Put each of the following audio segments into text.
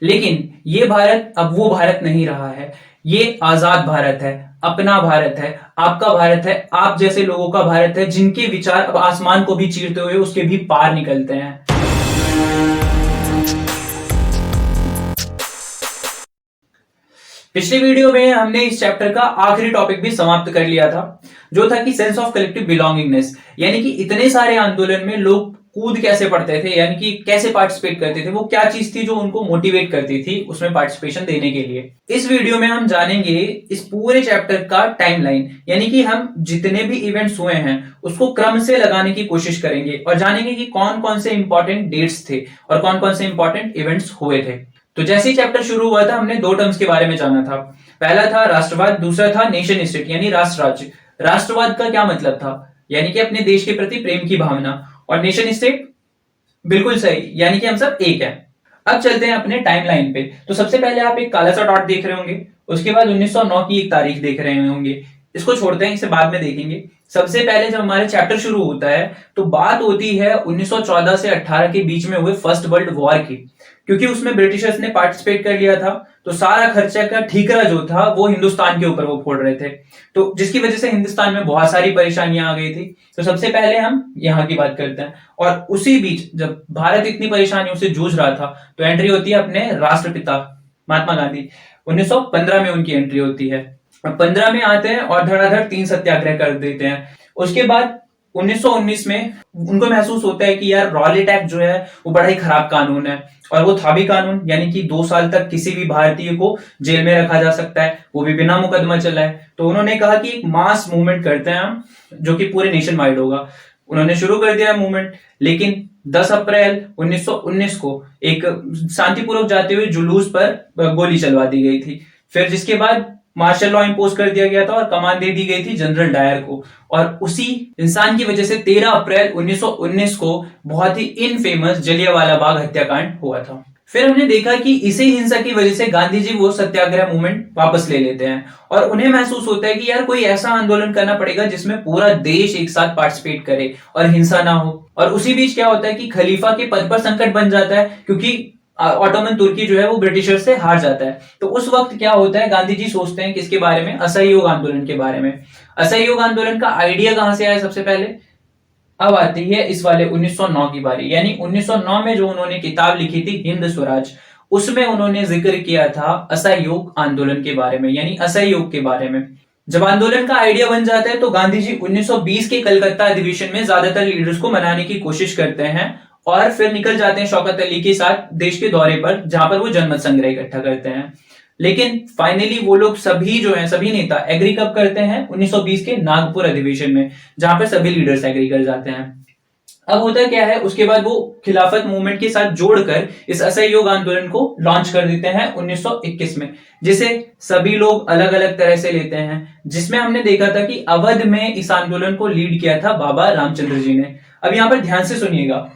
लेकिन ये भारत अब वो भारत नहीं रहा है। ये आजाद भारत है, अपना भारत है, आपका भारत है, आप जैसे लोगों का भारत है, जिनके विचार अब आसमान को भी चीरते हुए उसके भी पार निकलते हैं। पिछली वीडियो में हमने इस चैप्टर का आखिरी टॉपिक भी समाप्त कर लिया था, जो था कि सेंस ऑफ कलेक्टिव बिलोंगिंगनेस, यानी कि इतने सारे आंदोलन में लोग कूद कैसे पड़ते थे, यानी कि कैसे पार्टिसिपेट करते थे, वो क्या चीज थी जो उनको मोटिवेट करती थी उसमें पार्टिसिपेशन देने के लिए। इस वीडियो में हम जानेंगे इस पूरे चैप्टर का टाइमलाइन, यानी कि हम जितने भी इवेंट्स हुए हैं उसको क्रम से लगाने की कोशिश करेंगे और जानेंगे कि कौन कौन से इंपॉर्टेंट डेट्स थे और कौन कौन से इंपॉर्टेंट इवेंट्स हुए थे। तो जैसे ही चैप्टर शुरू हुआ था हमने दो टर्म्स के बारे में जाना था। पहला था राष्ट्रवाद, दूसरा था नेशन स्टेट यानी राष्ट्र राज्य। राष्ट्रवाद का क्या मतलब था, यानी कि अपने देश के प्रति प्रेम की भावना, और नेशन स्टेट बिल्कुल सही, यानी कि हम सब एक हैं। अब चलते हैं अपने टाइमलाइन पे। तो सबसे पहले आप एक काला सा डॉट देख रहे होंगे, उसके बाद 1909 की एक तारीख देख रहे होंगे। इसको छोड़ते हैं, इसे बाद में देखेंगे। सबसे पहले जब हमारे चैप्टर शुरू होता है तो बात होती है 1914 से 18 के बीच में हुए फर्स्ट वर्ल्ड वॉर की, क्योंकि उसमें ब्रिटिशर्स ने पार्टिसिपेट कर लिया था, तो सारा खर्चा का ठीकरा जो था वो हिंदुस्तान के ऊपर वो फोड़ रहे थे, तो जिसकी वजह से हिंदुस्तान में बहुत सारी परेशानियां आ गई थी। तो सबसे पहले हम यहाँ की बात करते हैं। और उसी बीच जब भारत इतनी परेशानियों से जूझ रहा था तो एंट्री होती है अपने राष्ट्रपिता महात्मा गांधी। 1915 में उनकी एंट्री होती है। 15 में आते हैं और धड़ाधड़ 3 सत्याग्रह कर देते हैं। उसके बाद 1919 में उनको महसूस होता है कि यार रॉलेट एक्ट जो है वो बड़ा ही खराब कानून है, और वो था भी कानून, यानी कि 2 साल तक किसी भी भारतीय को जेल में रखा जा सकता है, वो भी बिना मुकदमा चलाए। तो उन्होंने कहा कि एक मास मूवमेंट करते हैं हम, जो कि पूरे नेशन वाइड होगा। उन्होंने शुरू कर दिया मूवमेंट, लेकिन 10 अप्रैल 1919 को एक शांतिपूर्वक जाते हुए जुलूस पर गोली चलवा दी गई थी। फिर जिसके बाद मार्शल लॉ इंपोज कर दिया गया था और कमान दे दी गई थी जनरल डायर को, और उसी इंसान की वजह से 13 अप्रैल 1919 को बहुत ही इनफेमस जलियांवाला बाग हत्याकांड हुआ था। फिर हमने देखा कि इसी हिंसा की वजह से गांधी जी वो सत्याग्रह मूवमेंट वापस ले लेते हैं, और उन्हें महसूस होता है कि यार कोई ऐसा आंदोलन करना पड़ेगा जिसमें पूरा देश एक साथ पार्टिसिपेट करे और हिंसा ना हो। और उसी बीच क्या होता है कि खलीफा के पद पर संकट बन जाता है, क्योंकि ऑटोमन तुर्की जो है वो ब्रिटिशर से हार जाता है। तो उस वक्त क्या होता है, गांधी जी सोचते हैं किसके बारे में, असहयोग आंदोलन के बारे में। असहयोग आंदोलन का आइडिया कहां से आया सबसे पहले, अब आती है इस वाले 1909 की बारी। यानी 1909 में जो उन्होंने किताब लिखी थी हिंद स्वराज, उसमें उन्होंने जिक्र किया था असहयोग आंदोलन के बारे में, यानी असहयोग के बारे में। जब आंदोलन का आइडिया बन जाता है तो गांधी जी 1920 के कलकत्ता अधिवेशन में ज्यादातर लीडर्स को मनाने की कोशिश करते हैं, और फिर निकल जाते हैं शौकत अली के साथ देश के दौरे पर, जहां पर वो जनमत संग्रह इकट्ठा करते हैं। लेकिन फाइनली वो लोग सभी जो हैं, सभी नेता एग्री कब करते हैं, 1920 के नागपुर अधिवेशन में, जहां पर सभी लीडर्स एग्री कर जाते हैं। अब होता क्या है, उसके बाद वो खिलाफत मूवमेंट के साथ जोड़कर इस असहयोग आंदोलन को लॉन्च कर देते हैं 1921 में, जिसे सभी लोग अलग अलग तरह से लेते हैं। जिसमें हमने देखा था कि अवध में इस आंदोलन को लीड किया था बाबा रामचंद्र जी ने। अब यहां पर ध्यान से सुनिएगा,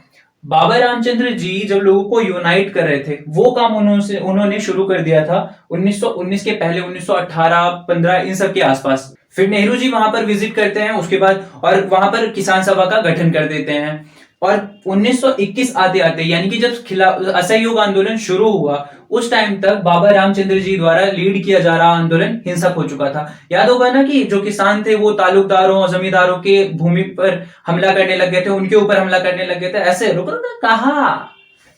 बाबा रामचंद्र जी जब लोगों को यूनाइट कर रहे थे, वो काम उन्होंने शुरू कर दिया था 1919 के पहले, 1918-15 इन सब के आसपास। फिर नेहरू जी वहां पर विजिट करते हैं उसके बाद, और वहां पर किसान सभा का गठन कर देते हैं। और 1921 आते आते, यानी कि जब असहयोग आंदोलन शुरू हुआ, उस टाइम तक बाबा रामचंद्र जी द्वारा लीड किया जा रहा आंदोलन हिंसक हो चुका था। याद होगा ना कि जो किसान थे वो तालुकदारों और जमींदारों के भूमि पर हमला करने लग गए थे, उनके ऊपर हमला करने लग गए थे, ऐसे रुको ना, कहा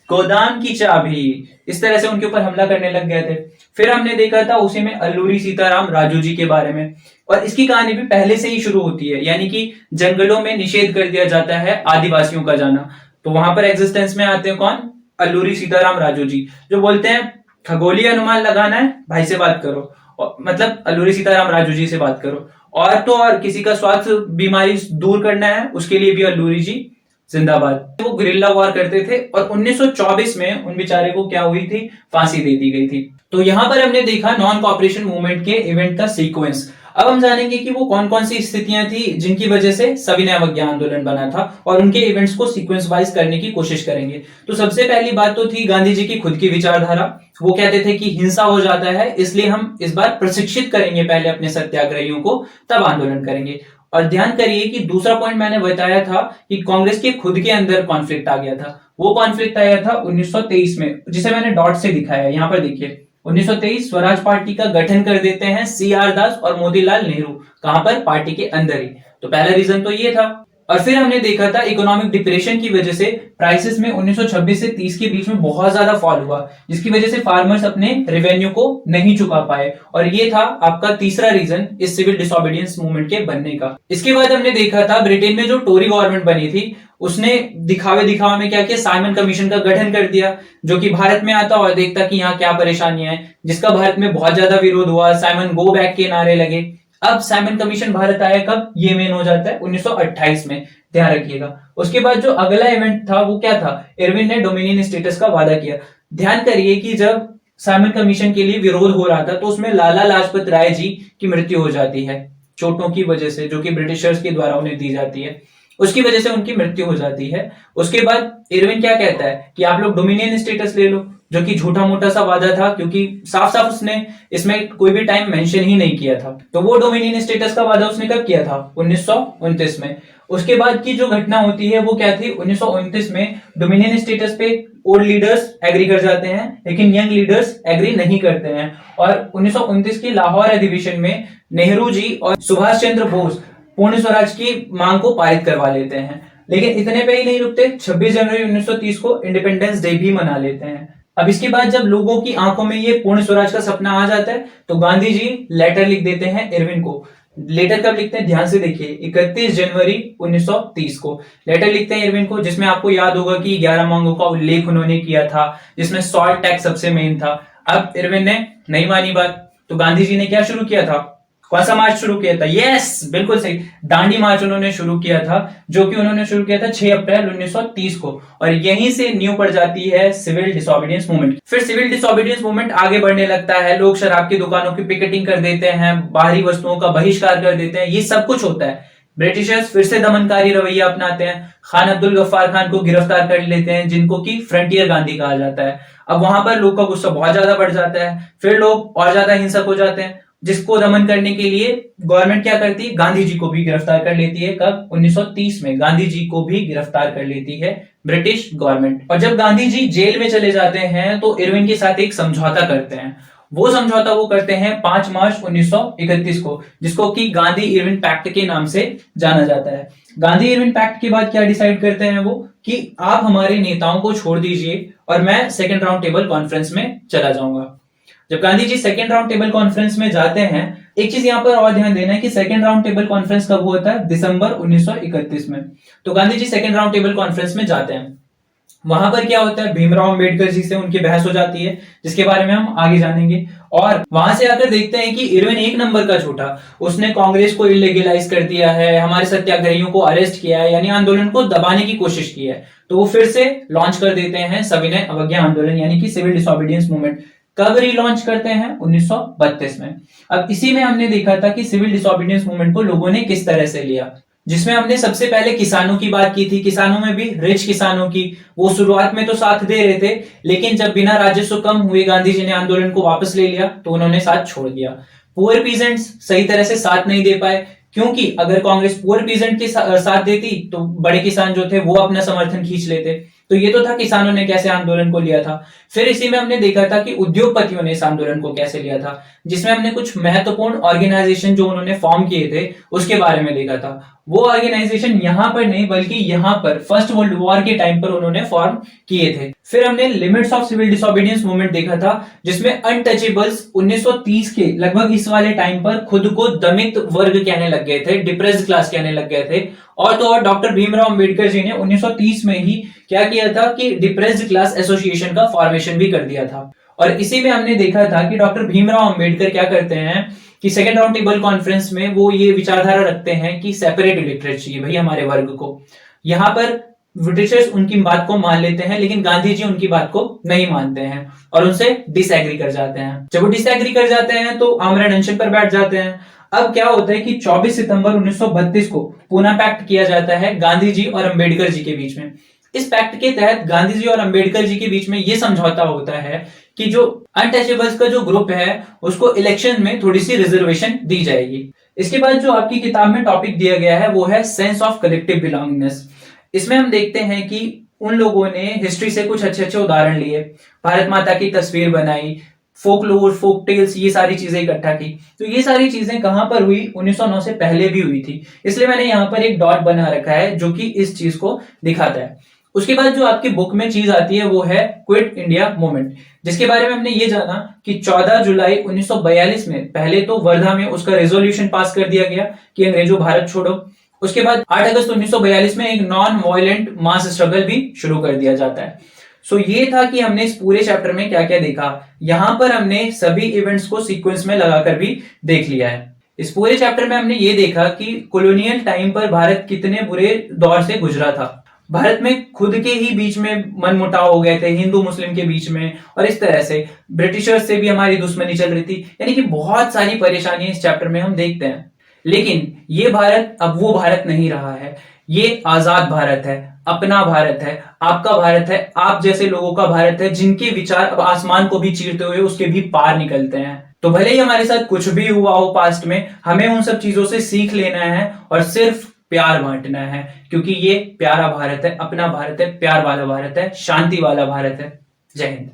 गोदाम की चाबी, इस तरह से उनके ऊपर हमला करने लग गए थे। फिर हमने देखा था उसी में अल्लूरी सीताराम राजू जी के बारे में, और इसकी कहानी भी पहले से ही शुरू होती है, यानी कि जंगलों में निषेध कर दिया जाता है आदिवासियों का जाना। तो वहां पर एग्जिस्टेंस में आते हैं कौन, अल्लूरी सीताराम राजू जी, जो बोलते हैं खगोलीय अनुमान लगाना है भाई से बात करो, मतलब अल्लूरी सीताराम राजू जी से बात करो, और तो और किसी का स्वास्थ्य बीमारी दूर करना है उसके लिए भी अल्लूरी जी जिंदाबाद। वो गुरिल्ला वॉर करते थे, और 1924 में उन बेचारे को क्या हुई थी, फांसी दे दी गई थी। तो यहां पर हमने देखा नॉन कॉपरेशन मूवमेंट के इवेंट का सीक्वेंस। अब हम जानेंगे कि वो कौन कौन सी स्थितियां थी जिनकी वजह से सविनय अवज्ञा आंदोलन बना था, और उनके इवेंट्स को सीक्वेंस वाइज करने की कोशिश करेंगे। तो सबसे पहली बात तो थी गांधी जी की खुद की विचारधारा। वो कहते थे कि हिंसा हो जाता है, इसलिए हम इस बार प्रशिक्षित करेंगे पहले अपने सत्याग्रहियों को, तब आंदोलन करेंगे। और ध्यान करिए कि दूसरा पॉइंट मैंने बताया था कि कांग्रेस के खुद के अंदर कॉन्फ्लिक्ट आ गया था। वो कॉन्फ्लिक्ट आया था 1923 में, जिसे मैंने डॉट से दिखाया है, यहाँ पर देखिए 1923 स्वराज पार्टी का गठन कर देते हैं CR दास और मोतीलाल नेहरू। कहां पर? पार्टी के अंदर ही। तो पहला रीजन तो ये था। और फिर हमने देखा था इकोनॉमिक डिप्रेशन की वजह से प्राइसेस में 1926 से 30 के बीच में बहुत ज्यादा फॉल हुआ, जिसकी वजह से फार्मर्स अपने रेवेन्यू को नहीं चुका पाए, और ये था आपका तीसरा रीजन इस सिविल डिसोबीडियंस मूवमेंट के बनने का। इसके बाद हमने देखा था ब्रिटेन में जो टोरी गवर्नमेंट बनी थी उसने दिखावे दिखावे में क्या किया, साइमन कमीशन का गठन कर दिया, जो कि भारत में आता और देखता कि यहाँ क्या परेशानियां हैं, जिसका भारत में बहुत ज्यादा विरोध हुआ। साइमन गो बैक के नारे लगे। अब साइमन कमीशन भारत आया कब? ये मेन हो जाता है 1928 में, ध्यान रखिएगा। उसके बाद जो अगला इवेंट था वो क्या था? इरविन ने डोमिनियन स्टेटस का वादा किया। ध्यान करिए कि जब साइमन कमीशन के लिए विरोध हो रहा था तो उसमें लाला लाजपत राय जी की मृत्यु हो जाती है चोटों की वजह से, जो कि ब्रिटिशर्स के द्वारा उन्हें दी जाती है, उसकी वजह से उनकी मृत्यु हो जाती है। उसके बाद इरविन क्या कहता है कि आप लोग डोमिनियन स्टेटस ले लो, जो कि झूठा मोटा सा वादा था, क्योंकि साफ साफ उसने इसमें कोई भी टाइम मेंशन ही नहीं किया था। तो वो डोमिनियन स्टेटस का वादा उसने कब किया था? 1929 में। उसके बाद की जो घटना होती है वो क्या थी? 1929 में डोमिनियन स्टेटस पे ओल्ड लीडर्स एग्री कर जाते हैं, लेकिन यंग लीडर्स एग्री नहीं करते हैं, और 1929 के लाहौर अधिवेशन में नेहरू जी और सुभाष चंद्र बोस पूर्ण स्वराज की मांग को पारित करवा लेते हैं। लेकिन इतने पे ही नहीं रुकते, 26 जनवरी 1930 को इंडिपेंडेंस डे भी मना लेते हैं। अब इसके बाद जब लोगों की आंखों में ये पूर्ण स्वराज का सपना आ जाता है तो गांधी जी लेटर लिख देते हैं इरविन को। लेटर कब लिखते हैं? ध्यान से देखिए, 31 जनवरी 1930 को लेटर लिखते हैं इरविन को, जिसमें आपको याद होगा कि 11 मांगों का उल्लेख उन्होंने किया था, जिसमें सॉल्ट टैक्स सबसे मेन था। अब इरविन ने नहीं मानी बात, तो गांधी जी ने क्या शुरू किया था? कौन सा मार्च शुरू किया था? यस, बिल्कुल सही, दांडी मार्च उन्होंने शुरू किया था, जो कि उन्होंने शुरू किया था 6 अप्रैल 1930 को, और यहीं से न्यू पड़ जाती है सिविल डिसोबीडियंस मूवमेंट। फिर सिविल डिसोबीडियंस मूवमेंट आगे बढ़ने लगता है, लोग शराब की दुकानों की पिकेटिंग कर देते हैं, बाहरी वस्तुओं का बहिष्कार कर देते हैं, ये सब कुछ होता है। ब्रिटिशर्स फिर से दमनकारी रवैया अपनाते हैं, खान अब्दुल गफ्फार खान को गिरफ्तार कर लेते हैं, जिनको कि फ्रंटियर गांधी कहा जाता है। अब वहां पर लोग का गुस्सा बहुत ज्यादा बढ़ जाता है, फिर लोग और ज्यादा हिंसक हो जाते हैं, जिसको दमन करने के लिए गवर्नमेंट क्या करती है? गांधी जी को भी गिरफ्तार कर लेती है। कब? 1930 में गांधी जी को भी गिरफ्तार कर लेती है ब्रिटिश गवर्नमेंट। और जब गांधी जी जेल में चले जाते हैं तो इरविन के साथ एक समझौता करते हैं। वो समझौता वो करते हैं 5 मार्च 1931 को, जिसको कि गांधी इरविन पैक्ट के नाम से जाना जाता है। गांधी इरविन पैक्ट के बाद क्या डिसाइड करते हैं वो, कि आप हमारे नेताओं को छोड़ दीजिए और मैं सेकेंड राउंड टेबल कॉन्फ्रेंस में चला जाऊंगा। जब Gandhi ji second round table conference में जाते हैं, एक चीज यहां पर और ध्यान देना है कि सेकेंड राउंड टेबल कॉन्फ्रेंस कब होता है? दिसंबर 1931 में। तो Gandhi ji second round table conference में जाते हैं। वहां पर क्या होता है? भीमराव अंबेडकर जी से उनकी बहस हो जाती है, जिसके बारे में हम आगे जानेंगे। और वहां से आकर देखते हैं कि इरविन एक नंबर का झूठा, उसने कांग्रेस को इलीगलाइज कर दिया है, हमारे सत्याग्रहियों को अरेस्ट किया है, यानी आंदोलन को दबाने की कोशिश की है। तो वो फिर से लॉन्च कर देते हैं सविनय अवज्ञा आंदोलन, यानी कि सिविल डिसोबीडियंस मूवमेंट। कब रिलॉन्च करते हैं? 1932 में। अब इसी में हमने देखा था कि सिविल डिसोबीडियंस मूवमेंट को लोगों ने किस तरह से लिया, जिसमें हमने सबसे पहले किसानों की बात की थी, किसानों में भी रिच किसानों की। वो शुरुआत में तो साथ दे रहे थे, लेकिन जब बिना राजस्व कम हुए गांधी जी ने आंदोलन को वापस ले लिया तो उन्होंने साथ छोड़ दिया। पुअर पीजेंट्स सही तरह से साथ नहीं दे पाए, क्योंकि अगर कांग्रेस पुअर पीजेंट के साथ देती तो बड़े किसान जो थे वो अपना समर्थन खींच लेते। तो ये तो था किसानों ने कैसे आंदोलन को लिया था। फिर इसी में हमने देखा था कि उद्योगपतियों ने इस आंदोलन को कैसे लिया था, जिसमें हमने कुछ महत्वपूर्ण ऑर्गेनाइजेशन जो उन्होंने फॉर्म किए थे उसके बारे में देखा था। वो ऑर्गेनाइजेशन यहां पर नहीं बल्कि यहां पर फर्स्ट वर्ल्ड वॉर के टाइम पर उन्होंने फॉर्म किए थे। फिर हमने limits of civil disobedience movement देखा था, जिसमें अनटचेबल्स 1930 के लगभग इस वाले टाइम पर खुद को दमित वर्ग कहने लग गए थे, डिप्रेस्ड क्लास कहने लग गए थे। और तो और डॉक्टर भीमराव अंबेडकर जी ने 1930 में ही क्या किया था कि डिप्रेस्ड क्लास एसोसिएशन का फॉर्मेशन भी कर दिया था। और इसी में हमने देखा था कि डॉक्टर भीमराव अंबेडकर क्या करते हैं कि सेकेंड राउंड टेबल कॉन्फ्रेंस में वो ये विचारधारा रखते हैं कि सेपरेट इलेक्टोरेट चाहिए भाई हमारे वर्ग को। यहां पर ब्रिटिशर्स उनकी बात को मान लेते हैं, लेकिन गांधी जी उनकी बात को नहीं मानते हैं और उनसे डिसएग्री कर जाते हैं। जब वो डिसएग्री कर जाते हैं तो आमरण अनशन पर बैठ जाते हैं। अब क्या होता है कि 24 सितंबर 1932 को पूना पैक्ट किया जाता है गांधी जी और अंबेडकर जी के बीच में। इस पैक्ट के तहत गांधी जी और अंबेडकर जी के बीच में यह समझौता होता है कि जो अनटचेबल्स का जो ग्रुप है उसको इलेक्शन में थोड़ी सी रिजर्वेशन दी जाएगी। इसके बाद जो आपकी किताब में टॉपिक दिया गया है वो है सेंस ऑफ कलेक्टिव बिलोंगिंगनेस। इसमें हम देखते हैं कि उन लोगों ने हिस्ट्री से कुछ अच्छे अच्छे उदाहरण लिए, भारत माता की तस्वीर बनाई, फोकलोर, फोक टेल्स, ये सारी चीजें इकट्ठा की। तो ये सारी चीजें कहां पर हुई? 1909 से पहले भी हुई थी। इसलिए मैंने यहां पर एक डॉट बना रखा है जो कि इस चीज को दिखाता है। उसके बाद जो आपकी बुक में चीज आती है वो है क्विट इंडिया मूवमेंट, जिसके बारे में हमने ये जाना कि 14 जुलाई 1942 में पहले तो वर्धा में उसका रेजोल्यूशन पास कर दिया गया कि अंग्रेजों भारत छोड़ो। उसके बाद 8 अगस्त 1942 में एक नॉन वायलेंट मास स्ट्रगल भी शुरू कर दिया जाता है। सो ये था कि हमने इस पूरे चैप्टर में क्या क्या देखा। यहां पर हमने सभी इवेंट्स को सीक्वेंस में लगाकर भी देख लिया है। इस पूरे चैप्टर में हमने ये देखा कि कॉलोनियल टाइम पर भारत कितने बुरे दौर से गुजरा था। भारत में खुद के ही बीच में मनमुटाव हो गए थे, हिंदू मुस्लिम के बीच में, और इस तरह से ब्रिटिशर्स से भी हमारी दुश्मनी चल रही थी। यानी कि बहुत सारी परेशानियां इस चैप्टर में हम देखते हैं। लेकिन ये भारत अब वो भारत नहीं रहा है। ये आजाद भारत है, अपना भारत है, आपका भारत है, आप जैसे लोगों का भारत है, जिनके विचार अब आसमान को भी चीरते हुए उसके भी पार निकलते हैं। तो भले ही हमारे साथ कुछ भी हुआ हो पास्ट में, हमें उन सब चीजों से सीख लेना है और सिर्फ प्यार बांटना है, क्योंकि ये प्यारा भारत है, अपना भारत है, प्यार वाला भारत है, शांति वाला भारत है। जय हिंद।